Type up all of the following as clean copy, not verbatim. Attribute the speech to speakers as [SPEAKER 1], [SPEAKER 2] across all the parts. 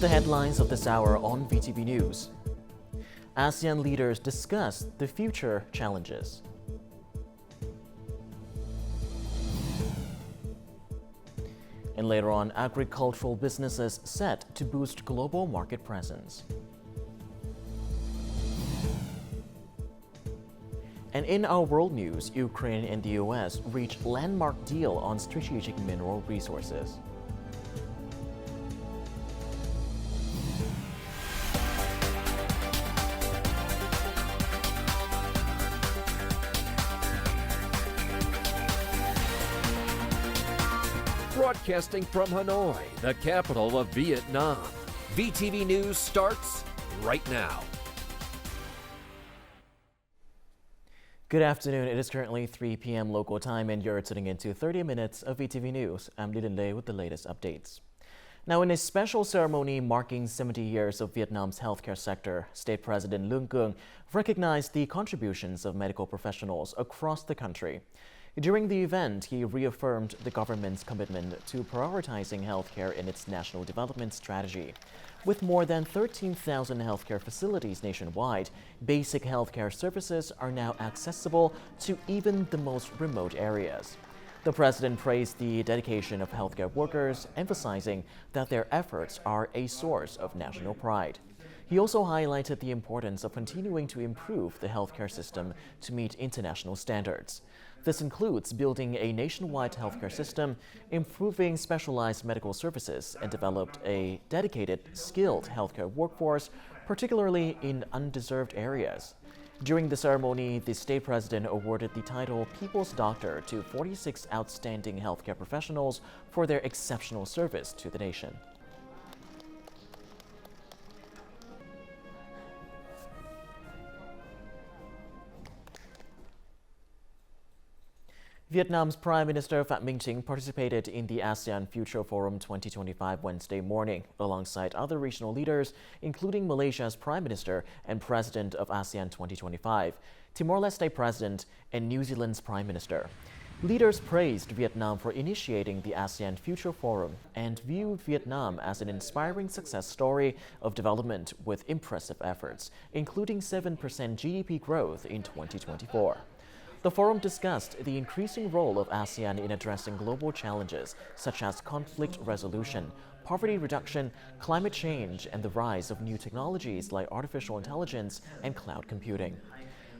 [SPEAKER 1] the headlines of this hour on VTV News. ASEAN leaders discuss the future challenges. And later on, agricultural businesses set to boost global market presence. And in our world news, Ukraine and the US reach landmark deal on strategic mineral resources.
[SPEAKER 2] Broadcasting from Hanoi, the capital of Vietnam. VTV News starts right now.
[SPEAKER 1] Good afternoon. It is currently 3 p.m. local time and you're tuning into 30 minutes of VTV News. I'm Lin Lei with the latest updates. Now, in a special ceremony marking 70 years of Vietnam's healthcare sector, State President Lương Cường recognized the contributions of medical professionals across the country. During the event, he reaffirmed the government's commitment to prioritizing healthcare in its national development strategy. With more than 13,000 healthcare facilities nationwide, basic healthcare services are now accessible to even the most remote areas. The president praised the dedication of healthcare workers, emphasizing that their efforts are a source of national pride. He also highlighted the importance of continuing to improve the healthcare system to meet international standards. This includes building a nationwide healthcare system, improving specialized medical services, and developed a dedicated, skilled healthcare workforce, particularly in undeserved areas. During the ceremony, the state president awarded the title People's Doctor to 46 outstanding healthcare professionals for their exceptional service to the nation. Vietnam's Prime Minister Phạm Minh participated in the ASEAN Future Forum 2025 Wednesday morning, alongside other regional leaders, including Malaysia's Prime Minister and President of ASEAN 2025, Timor-Leste President, and New Zealand's Prime Minister. Leaders praised Vietnam for initiating the ASEAN Future Forum and viewed Vietnam as an inspiring success story of development with impressive efforts, including 7% GDP growth in 2024. The forum discussed the increasing role of ASEAN in addressing global challenges such as conflict resolution, poverty reduction, climate change, and the rise of new technologies like artificial intelligence and cloud computing.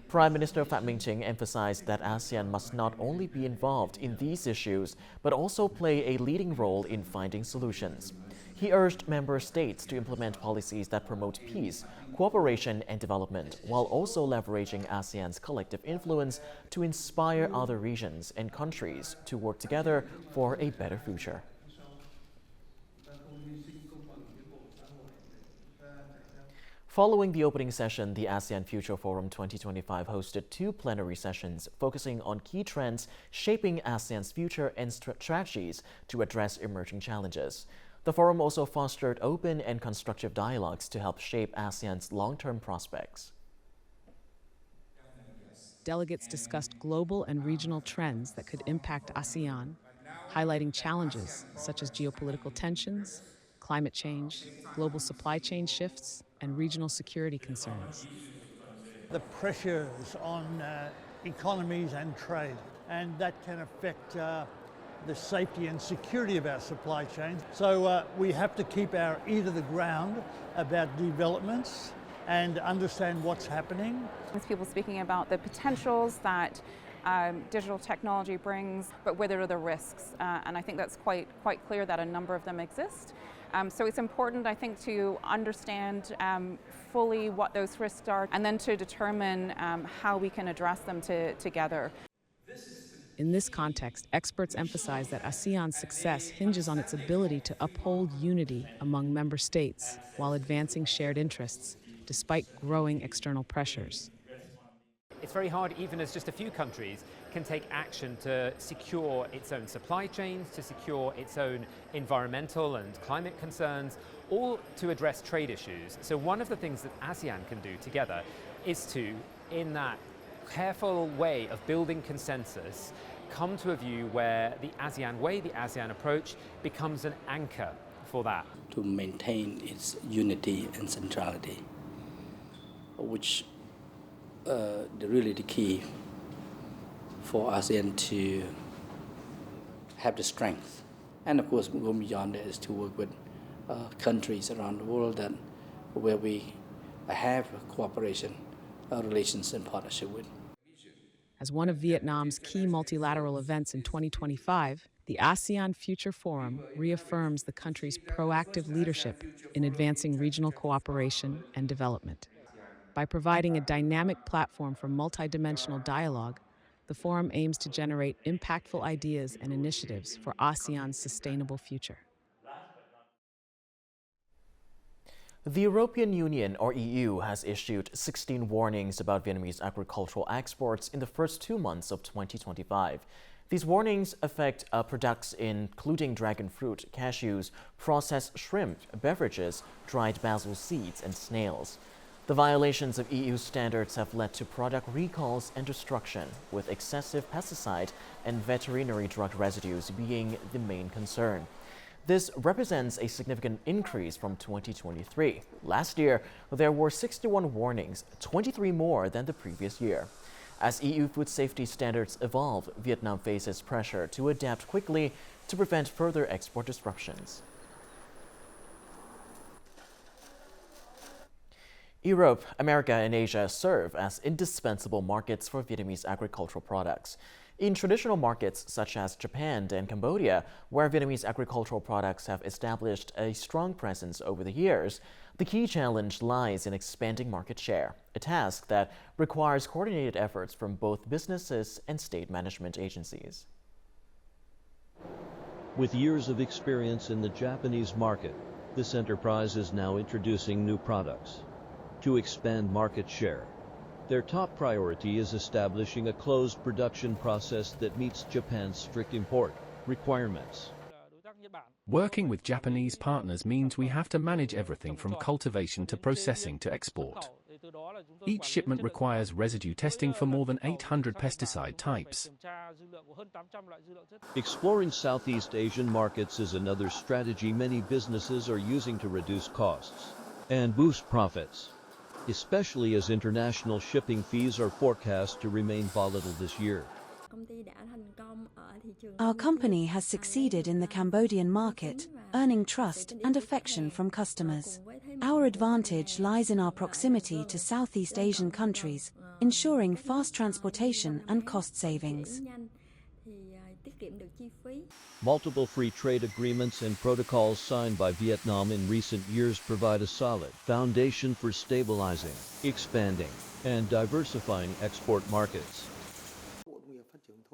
[SPEAKER 1] Prime Minister Phạm Minh emphasized that ASEAN must not only be involved in these issues, but also play a leading role in finding solutions. He urged member states to implement policies that promote peace, cooperation, and development, while also leveraging ASEAN's collective influence to inspire other regions and countries to work together for a better future. Following the opening session, the ASEAN Future Forum 2025 hosted two plenary sessions focusing on key trends shaping ASEAN's future and strategies to address emerging challenges. The forum also fostered open and constructive dialogues to help shape ASEAN's long-term prospects.
[SPEAKER 3] Delegates discussed global and regional trends that could impact ASEAN, highlighting challenges such as geopolitical tensions, climate change, global supply chain shifts, and regional security concerns.
[SPEAKER 4] The pressures on economies and trade, and that can affect the safety and security of our supply chains. So we have to keep our ear to the ground about developments and understand what's happening.
[SPEAKER 5] There's people speaking about the potentials that digital technology brings, but what are the risks? And I think that's quite clear that a number of them exist. So it's important, I think, to understand fully what those risks are and then to determine how we can address them together.
[SPEAKER 3] In this context, experts emphasize that ASEAN's success hinges on its ability to uphold unity among member states while advancing shared interests, despite growing external pressures.
[SPEAKER 6] It's very hard, even as just a few countries can take action to secure its own supply chains, to secure its own environmental and climate concerns, or to address trade issues. So one of the things that ASEAN can do together is to, in that careful way of building consensus, come to a view where the ASEAN way, the ASEAN approach, becomes an anchor for that.
[SPEAKER 7] To maintain its unity and centrality, which really the key for ASEAN to have the strength. And of course, going beyond that is to work with countries around the world where we have cooperation, relations and partnership with.
[SPEAKER 3] As one of Vietnam's key multilateral events in 2025, the ASEAN Future Forum reaffirms the country's proactive leadership in advancing regional cooperation and development. By providing a dynamic platform for multidimensional dialogue, the forum aims to generate impactful ideas and initiatives for ASEAN's sustainable future.
[SPEAKER 1] The European Union, or EU, has issued 16 warnings about Vietnamese agricultural exports in the first 2 months of 2025. These warnings affect products including dragon fruit, cashews, processed shrimp, beverages, dried basil seeds, and snails. The violations of EU standards have led to product recalls and destruction, with excessive pesticide and veterinary drug residues being the main concern. This represents a significant increase from 2023. Last year, there were 61 warnings, 23 more than the previous year. As EU food safety standards evolve, Vietnam faces pressure to adapt quickly to prevent further export disruptions. Europe, America, and Asia serve as indispensable markets for Vietnamese agricultural products. In traditional markets such as Japan and Cambodia, where Vietnamese agricultural products have established a strong presence over the years, the key challenge lies in expanding market share, a task that requires coordinated efforts from both businesses and state management agencies.
[SPEAKER 8] With years of experience in the Japanese market, this enterprise is now introducing new products. To expand market share, their top priority is establishing a closed production process that meets Japan's strict import requirements.
[SPEAKER 9] Working with Japanese partners means we have to manage everything from cultivation to processing to export. Each shipment requires residue testing for more than 800 pesticide types.
[SPEAKER 8] Exploring Southeast Asian markets is another strategy many businesses are using to reduce costs and boost profits, especially as international shipping fees are forecast to remain volatile this year.
[SPEAKER 10] Our company has succeeded in the Cambodian market, earning trust and affection from customers. Our advantage lies in our proximity to Southeast Asian countries, ensuring fast transportation and cost savings.
[SPEAKER 8] Multiple free trade agreements and protocols signed by Vietnam in recent years provide a solid foundation for stabilizing, expanding, and diversifying export markets.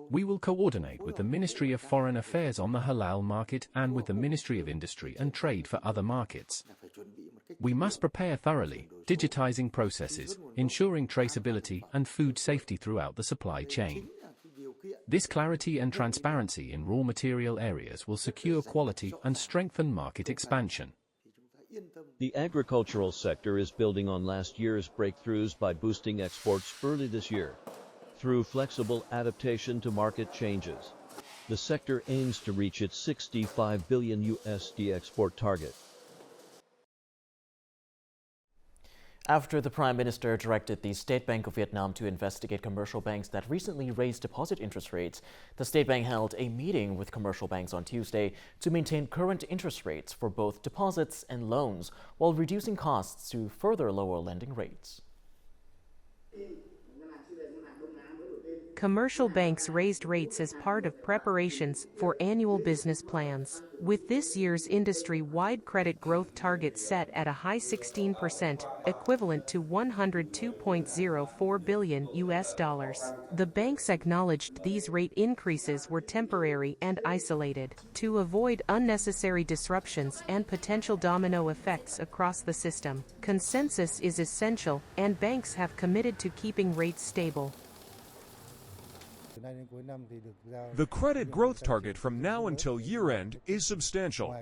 [SPEAKER 9] We will coordinate with the Ministry of Foreign Affairs on the halal market and with the Ministry of Industry and Trade for other markets. We must prepare thoroughly, digitizing processes, ensuring traceability and food safety throughout the supply chain. This clarity and transparency in raw material areas will secure quality and strengthen market expansion.
[SPEAKER 8] The agricultural sector is building on last year's breakthroughs by boosting exports early this year. Through flexible adaptation to market changes, the sector aims to reach its $65 billion USD export target.
[SPEAKER 1] After the Prime Minister directed the State Bank of Vietnam to investigate commercial banks that recently raised deposit interest rates, the State Bank held a meeting with commercial banks on Tuesday to maintain current interest rates for both deposits and loans while reducing costs to further lower lending rates.
[SPEAKER 11] Commercial banks raised rates as part of preparations for annual business plans, with this year's industry-wide credit growth target set at a high 16%, equivalent to $102.04 billion US. The banks acknowledged these rate increases were temporary and isolated to avoid unnecessary disruptions and potential domino effects across the system. Consensus is essential, and banks have committed to keeping rates stable.
[SPEAKER 12] The credit growth target from now until year-end is substantial.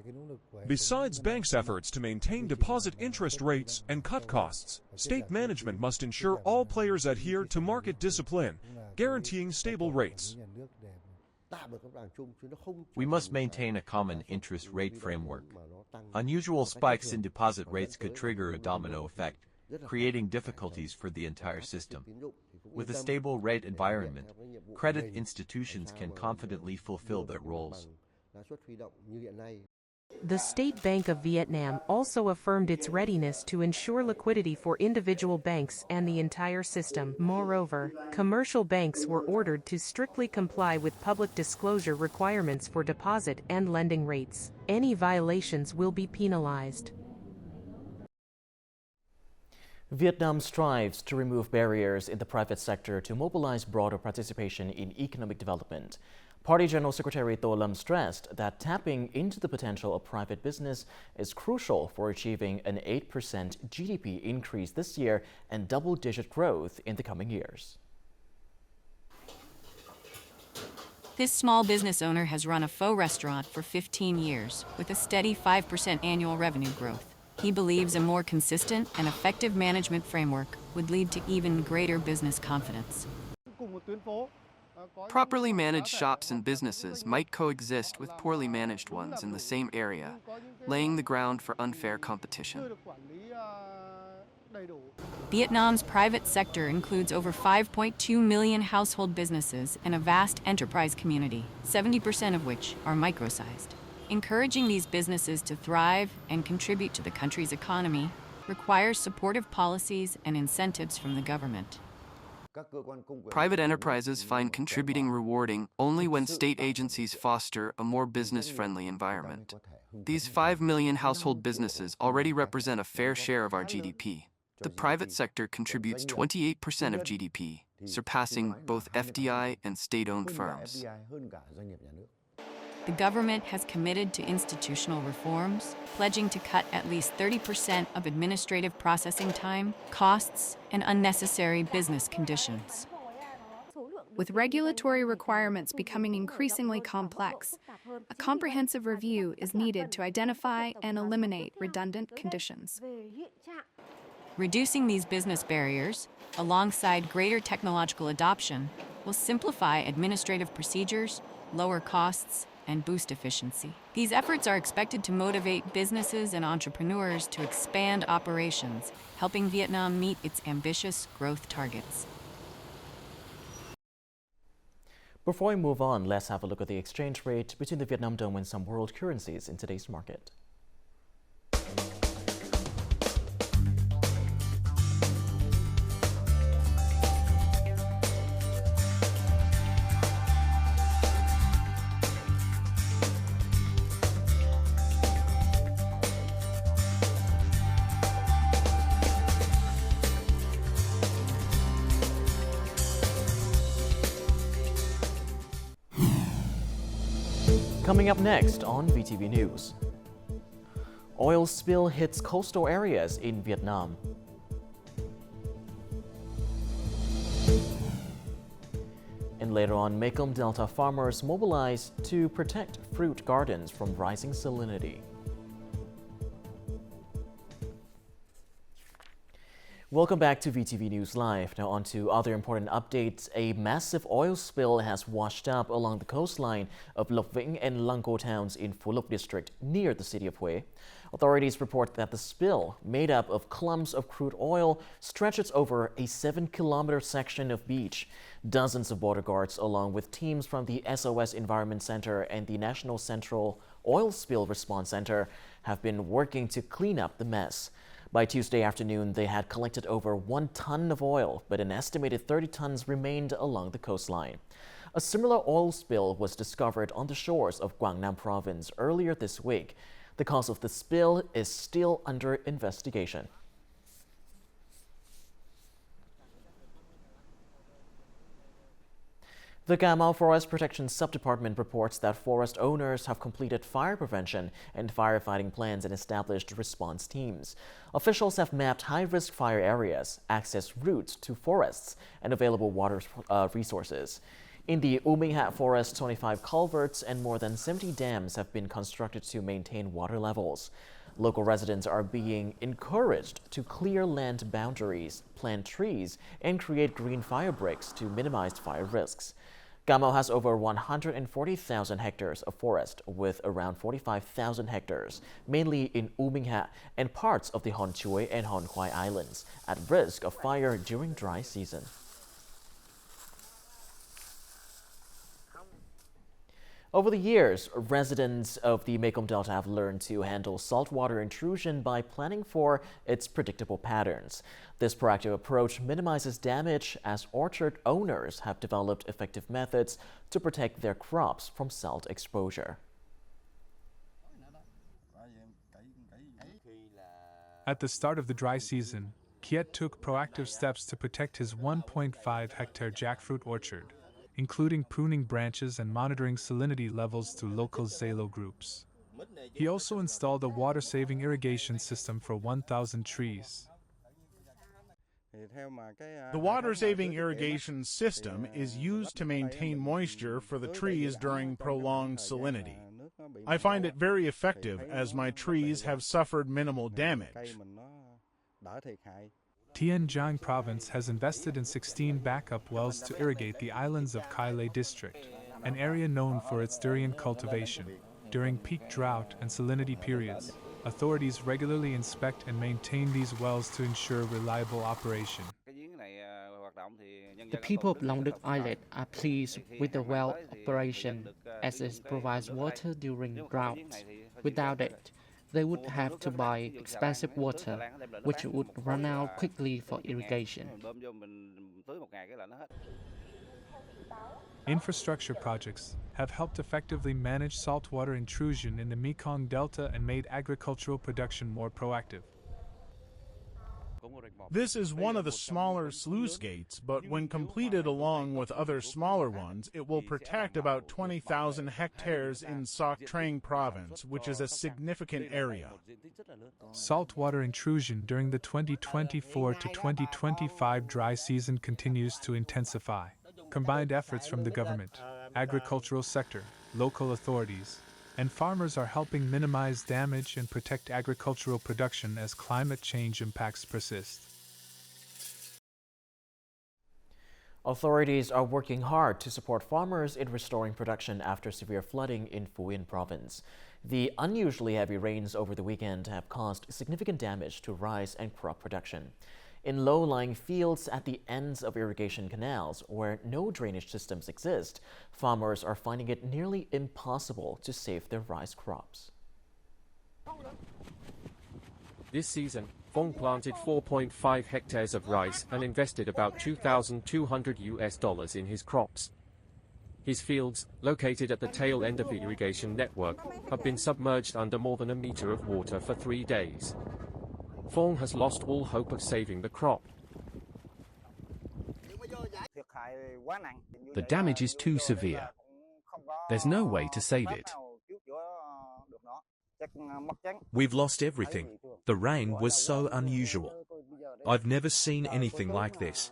[SPEAKER 12] Besides banks' efforts to maintain deposit interest rates and cut costs, state management must ensure all players adhere to market discipline, guaranteeing stable rates.
[SPEAKER 13] We must maintain a common interest rate framework. Unusual spikes in deposit rates could trigger a domino effect, creating difficulties for the entire system. With a stable rate environment, credit institutions can confidently fulfill their roles.
[SPEAKER 11] The State Bank of Vietnam also affirmed its readiness to ensure liquidity for individual banks and the entire system. Moreover, commercial banks were ordered to strictly comply with public disclosure requirements for deposit and lending rates. Any violations will be penalized.
[SPEAKER 1] Vietnam strives to remove barriers in the private sector to mobilize broader participation in economic development. Party General Secretary Tô Lâm stressed that tapping into the potential of private business is crucial for achieving an 8% GDP increase this year and double-digit growth in the coming years.
[SPEAKER 14] This small business owner has run a pho restaurant for 15 years with a steady 5% annual revenue growth. He believes a more consistent and effective management framework would lead to even greater business confidence.
[SPEAKER 15] Properly managed shops and businesses might coexist with poorly managed ones in the same area, laying the ground for unfair competition.
[SPEAKER 14] Vietnam's private sector includes over 5.2 million household businesses and a vast enterprise community, 70% of which are micro-sized. Encouraging these businesses to thrive and contribute to the country's economy requires supportive policies and incentives from the government.
[SPEAKER 15] Private enterprises find contributing rewarding only when state agencies foster a more business-friendly environment. These 5 million household businesses already represent a fair share of our GDP. The private sector contributes 28% of GDP, surpassing both FDI and state-owned firms.
[SPEAKER 14] The government has committed to institutional reforms, pledging to cut at least 30% of administrative processing time, costs, and unnecessary business conditions.
[SPEAKER 16] With regulatory requirements becoming increasingly complex, a comprehensive review is needed to identify and eliminate redundant conditions.
[SPEAKER 14] Reducing these business barriers, alongside greater technological adoption, will simplify administrative procedures, lower costs, and boost efficiency. These efforts are expected to motivate businesses and entrepreneurs to expand operations, helping Vietnam meet its ambitious growth targets.
[SPEAKER 1] Before we move on, let's have a look at the exchange rate between the Vietnam dong and some world currencies in today's market. Coming up next on VTV News. Oil spill hits coastal areas in Vietnam. And later on, Mekong Delta farmers mobilize to protect fruit gardens from rising salinity. Welcome back to VTV News Live. Now on to other important updates. A massive oil spill has washed up along the coastline of Loc Vĩnh and Lăng Cô towns in Phú Lộc district near the city of Huế. Authorities report that the spill, made up of clumps of crude oil, stretches over a 7-kilometer section of beach. Dozens of border guards, along with teams from the SOS Environment Center and the National Central Oil Spill Response Center, have been working to clean up the mess. By Tuesday afternoon, they had collected over 1 ton of oil, but an estimated 30 tons remained along the coastline. A similar oil spill was discovered on the shores of Quảng Nam province earlier this week. The cause of the spill is still under investigation. The Cà Mau Forest Protection Subdepartment reports that forest owners have completed fire prevention and firefighting plans and established response teams. Officials have mapped high-risk fire areas, access routes to forests, and available water resources. In the U Minh Hat Forest, 25 culverts and more than 70 dams have been constructed to maintain water levels. Local residents are being encouraged to clear land boundaries, plant trees, and create green fire breaks to minimize fire risks. Cà Mau has over 140,000 hectares of forest, with around 45,000 hectares, mainly in U Minh Hạ and parts of the Hòn Chuối and Hòn Khoai Islands, at risk of fire during dry season. Over the years, residents of the Mekong Delta have learned to handle saltwater intrusion by planning for its predictable patterns. This proactive approach minimizes damage, as orchard owners have developed effective methods to protect their crops from salt exposure.
[SPEAKER 17] At the start of the dry season, Kiet took proactive steps to protect his 1.5-hectare jackfruit orchard, including pruning branches and monitoring salinity levels through local Zalo groups. He also installed a water-saving irrigation system for 1,000 trees.
[SPEAKER 18] The water-saving irrigation system is used to maintain moisture for the trees during prolonged salinity. I find it very effective, as my trees have suffered minimal damage.
[SPEAKER 17] Tien Giang Province has invested in 16 backup wells to irrigate the islands of Kai Lei District, an area known for its durian cultivation. During peak drought and salinity periods, authorities regularly inspect and maintain these wells to ensure reliable operation.
[SPEAKER 19] The people of Long Duc Islet are pleased with the well operation, as it provides water during drought. Without it, they would have to buy expensive water, which would run out quickly for irrigation.
[SPEAKER 17] Infrastructure projects have helped effectively manage saltwater intrusion in the Mekong Delta and made agricultural production more proactive.
[SPEAKER 18] This is one of the smaller sluice gates, but when completed along with other smaller ones, it will protect about 20,000 hectares in Soc Trang province, which is a significant area.
[SPEAKER 17] Saltwater intrusion during the 2024 to 2025 dry season continues to intensify. Combined efforts from the government, agricultural sector, local authorities, and farmers are helping minimize damage and protect agricultural production as climate change impacts persist.
[SPEAKER 1] Authorities are working hard to support farmers in restoring production after severe flooding in Phie province. The unusually heavy rains over the weekend have caused significant damage to rice and crop production. In low-lying fields at the ends of irrigation canals, where no drainage systems exist, farmers are finding it nearly impossible to save their rice crops.
[SPEAKER 2] This season, Phong planted 4.5 hectares of rice and invested about $2,200 in his crops. His fields, located at the tail end of the irrigation network, have been submerged under more than a meter of water for 3 days. Phong has lost all hope of saving the crop.
[SPEAKER 9] The damage is too severe. There's no way to save it.
[SPEAKER 20] We've lost everything. The rain was so unusual. I've never seen anything like this.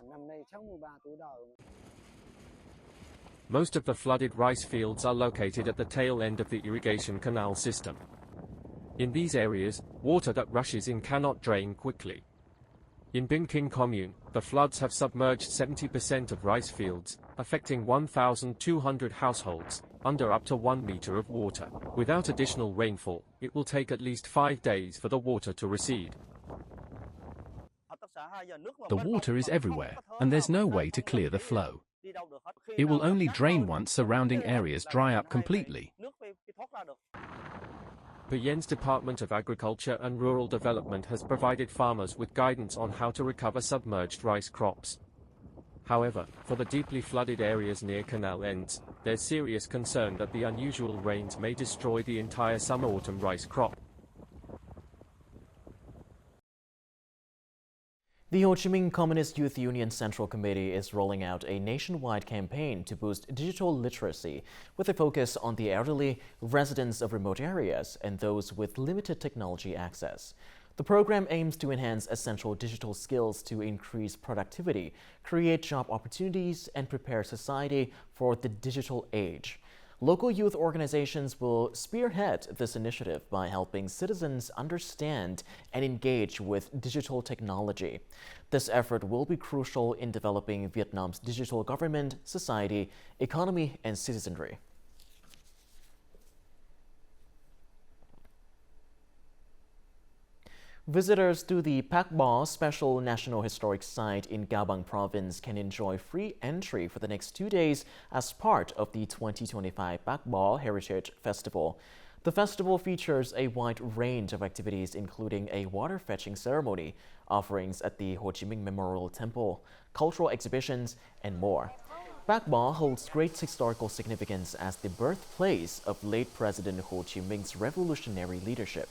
[SPEAKER 2] Most of the flooded rice fields are located at the tail end of the irrigation canal system. In these areas, water that rushes in cannot drain quickly. In Binh Kinh commune, the floods have submerged 70% of rice fields, affecting 1,200 households, under up to 1 meter of water. Without additional rainfall, it will take at least 5 days for the water to recede.
[SPEAKER 9] The water is everywhere, and there's no way to clear the flow. It will only drain once surrounding areas dry up completely.
[SPEAKER 2] Phien's Department of Agriculture and Rural Development has provided farmers with guidance on how to recover submerged rice crops. However, for the deeply flooded areas near canal ends, there's serious concern that the unusual rains may destroy the entire summer-autumn rice crop.
[SPEAKER 1] The Ho Chi Minh Communist Youth Union Central Committee is rolling out a nationwide campaign to boost digital literacy with a focus on the elderly, residents of remote areas, and those with limited technology access. The program aims to enhance essential digital skills to increase productivity, create job opportunities, and prepare society for the digital age. Local youth organizations will spearhead this initiative by helping citizens understand and engage with digital technology. This effort will be crucial in developing Vietnam's digital government, society, economy, and citizenry. Visitors to the Pac Bo Special National Historic Site in Cao Bang Province can enjoy free entry for the next 2 days as part of the 2025 Pac Bo Heritage Festival. The festival features a wide range of activities, including a water fetching ceremony, offerings at the Ho Chi Minh Memorial Temple, cultural exhibitions, and more. Pac Bo holds great historical significance as the birthplace of late President Ho Chi Minh's revolutionary leadership.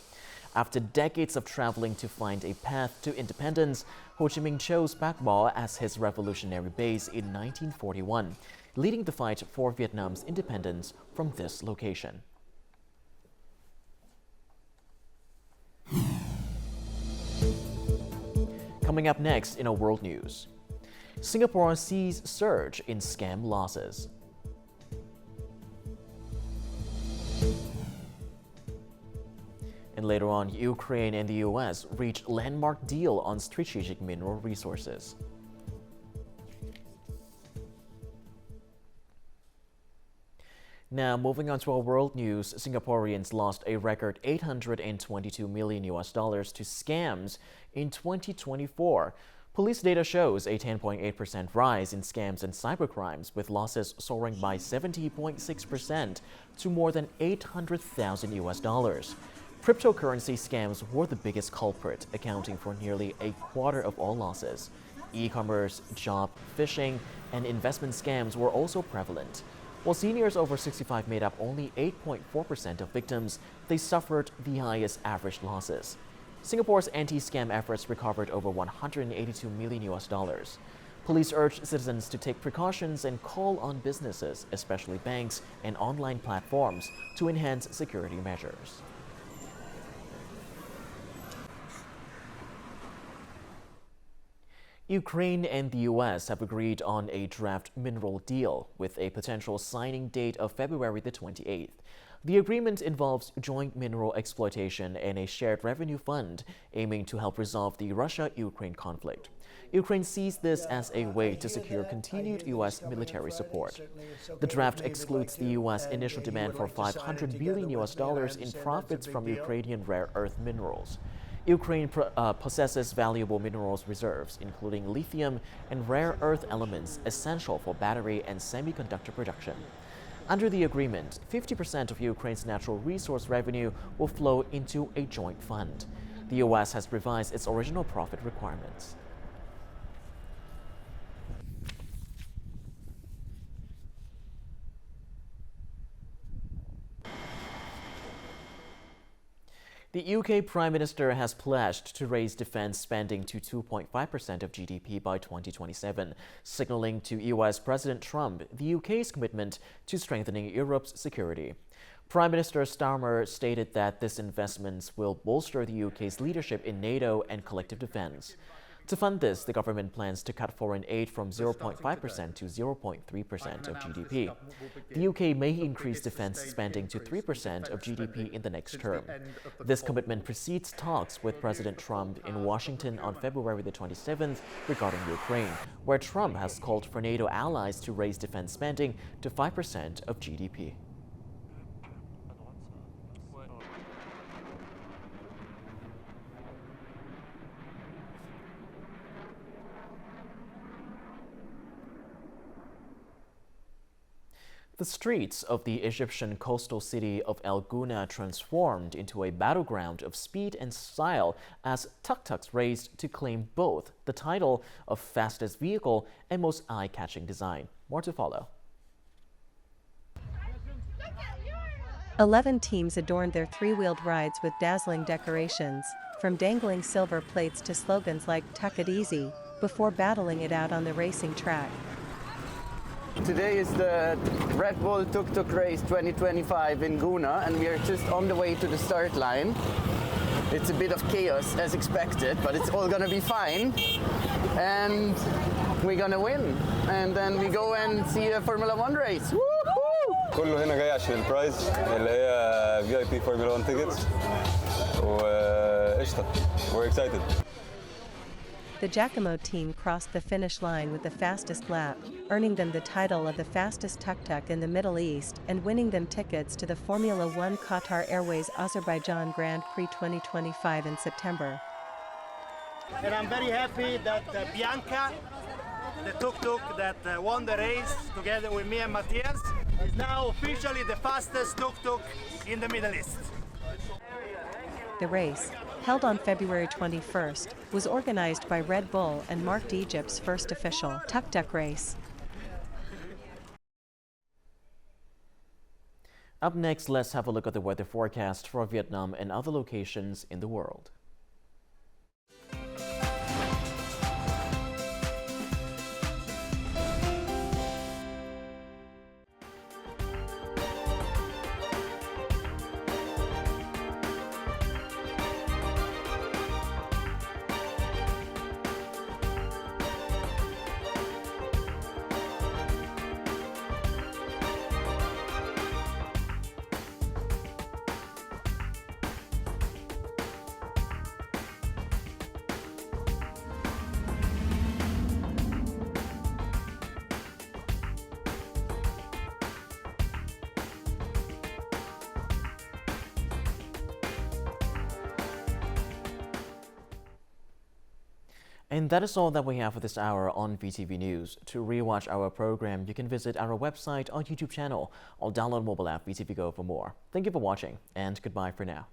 [SPEAKER 1] After decades of traveling to find a path to independence, Ho Chi Minh chose Pac Bo as his revolutionary base in 1941, leading the fight for Vietnam's independence from this location. Coming up next in our world news, Singapore sees surge in scam losses. And later on, Ukraine and the US reach landmark deal on strategic mineral resources. Now, moving on to our world news, Singaporeans lost a record $822 million to scams in 2024. Police data shows a 10.8% rise in scams and cybercrimes, with losses soaring by 70.6% to more than $800,000. Cryptocurrency scams were the biggest culprit, accounting for nearly a quarter of all losses. E-commerce, job, phishing, and investment scams were also prevalent. While seniors over 65 made up only 8.4% of victims, they suffered the highest average losses. Singapore's anti-scam efforts recovered over $182 million. Police urged citizens to take precautions and call on businesses, especially banks and online platforms, to enhance security measures. Ukraine and the US have agreed on a draft mineral deal with a potential signing date of February the 28th. The agreement involves joint mineral exploitation and a shared revenue fund aiming to help resolve the Russia-Ukraine conflict. Ukraine sees this as a way to secure continued US military support. The draft excludes the US initial demand for $500 billion in profits from Ukrainian rare earth minerals. Ukraine possesses valuable minerals reserves, including lithium and rare earth elements essential for battery and semiconductor production. Under the agreement, 50% of Ukraine's natural resource revenue will flow into a joint fund. The U.S. has revised its original profit requirements. The UK Prime Minister has pledged to raise defense spending to 2.5% of GDP by 2027, signaling to US President Trump the UK's commitment to strengthening Europe's security. Prime Minister Starmer stated that this investment will bolster the UK's leadership in NATO and collective defense. To fund this, the government plans to cut foreign aid from 0.5% to 0.3% of GDP. The UK may increase defense spending to 3% of GDP in the next term. This commitment precedes talks with President Trump in Washington on February the 27th regarding Ukraine, where Trump has called for NATO allies to raise defense spending to 5% of GDP. The streets of the Egyptian coastal city of El Gouna transformed into a battleground of speed and style as tuk-tuks raced to claim both the title of fastest vehicle and most eye-catching design. More to follow.
[SPEAKER 21] 11 teams adorned their three-wheeled rides with dazzling decorations, from dangling silver plates to slogans like "Tuck it easy," before battling it out on the racing track.
[SPEAKER 22] Today is the Red Bull Tuk-tuk race 2025 in Gouna, and we are just on the way to the start line. It's a bit of chaos as expected, but it's all gonna be fine. And we're gonna win. And then we go and see a Formula 1 race. Woo-hoo!
[SPEAKER 4] كله هنا جاي عشان البرايز اللي هي VIP Formula 1 tickets وقشطة. We're excited.
[SPEAKER 21] The Giacomo team crossed the finish line with the fastest lap, earning them the title of the fastest tuk-tuk in the Middle East and winning them tickets to the Formula 1 Qatar Airways Azerbaijan Grand Prix 2025 in September.
[SPEAKER 5] And I'm very happy that Bianca, the tuk-tuk that won the race together with me and Matthias, is now officially the fastest tuk-tuk in the Middle East.
[SPEAKER 21] The race, held on February 21st, was organized by Red Bull and marked Egypt's first official tuk-tuk race.
[SPEAKER 1] Up next, let's have a look at the weather forecast for Vietnam and other locations in the world. And that is all that we have for this hour on VTV News. To rewatch our program, you can visit our website or YouTube channel or download mobile app VTVgo for more. Thank you for watching, and goodbye for now.